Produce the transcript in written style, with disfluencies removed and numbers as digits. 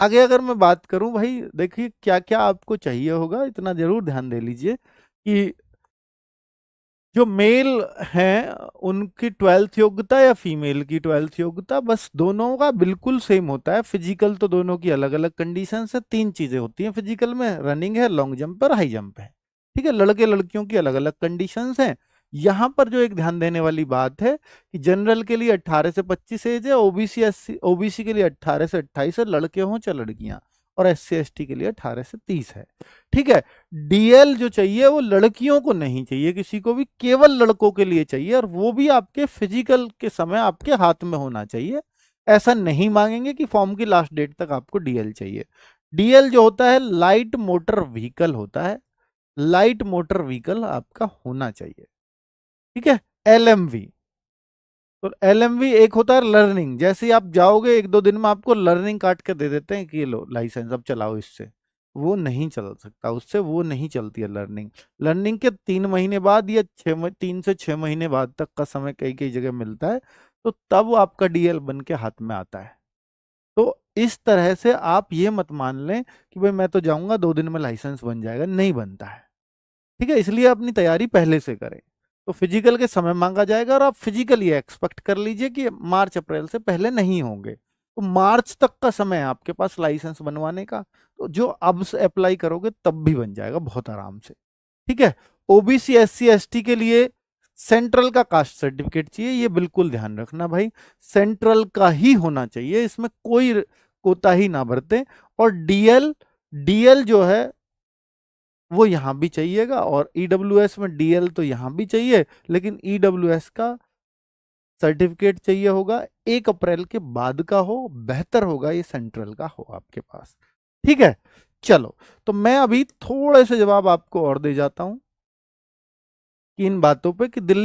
आगे अगर मैं बात करूं भाई, देखिए क्या क्या आपको चाहिए होगा, इतना जरूर ध्यान दे लीजिए कि जो मेल हैं उनकी 12th योग्यता या फीमेल की 12th योग्यता, बस दोनों का बिल्कुल सेम होता है। फिजिकल तो दोनों की अलग अलग कंडीशंस है, 3 चीजें होती हैं फिजिकल में, रनिंग है, लॉन्ग जंप और हाई जंप है। ठीक है, लड़के लड़कियों की अलग अलग कंडीशंस हैं। यहाँ पर जो एक ध्यान देने वाली बात है कि जनरल के लिए 18 से 25 एज है, ओबीसी एससी ओबीसी के लिए 18 से 28 है, लड़के हों चाहे लड़कियां, और एससी एसटी के लिए 18 से 30 है। ठीक है। डीएल जो चाहिए वो लड़कियों को नहीं चाहिए किसी को भी, केवल लड़कों के लिए चाहिए, और वो भी आपके फिजिकल के समय आपके हाथ में होना चाहिए। ऐसा नहीं मांगेंगे कि फॉर्म की लास्ट डेट तक आपको डीएल चाहिए। डीएल जो होता है लाइट मोटर व्हीकल होता है, लाइट मोटर व्हीकल आपका होना चाहिए। ठीक है। एलएमवी, तो एलएमवी एक होता है लर्निंग, जैसे ही आप जाओगे 1-2 दिन में आपको लर्निंग काट के दे देते हैं कि ये लो लाइसेंस अब चलाओ इससे, वो नहीं चल सकता उससे, वो नहीं चलती है लर्निंग। लर्निंग के 3 महीने बाद या 3 से 6 महीने बाद तक का समय कई कई जगह मिलता है, तो तब वो आपका डीएल बन के हाथ में आता है। तो इस तरह से आप ये मत मान लें कि भाई मैं तो जाऊंगा 2 दिन में लाइसेंस बन जाएगा, नहीं बनता है। ठीक है, इसलिए अपनी तैयारी पहले से करें। तो फिजिकल के समय मांगा जाएगा, और आप फिजिकल ये एक्सपेक्ट कर लीजिए कि मार्च अप्रैल से पहले नहीं होंगे, तो मार्च तक का समय है आपके पास लाइसेंस बनवाने का। तो जो अब से अप्लाई करोगे तब भी बन जाएगा बहुत आराम से। ठीक है। ओबीसी एससी एसटी के लिए सेंट्रल का कास्ट सर्टिफिकेट चाहिए, ये बिल्कुल ध्यान रखना भाई, सेंट्रल का ही होना चाहिए, इसमें कोई कोताही ना बरते। और डीएल, डीएल जो है वो यहां भी चाहिएगा, और ईडब्ल्यूएस में डीएल तो यहां भी चाहिए, लेकिन ईडब्ल्यूएस का सर्टिफिकेट चाहिए होगा 1 अप्रैल के बाद का हो, बेहतर होगा ये सेंट्रल का हो आपके पास। ठीक है। चलो, तो मैं अभी थोड़े से जवाब आपको और दे जाता हूं कि इन बातों पे कि दिल्ली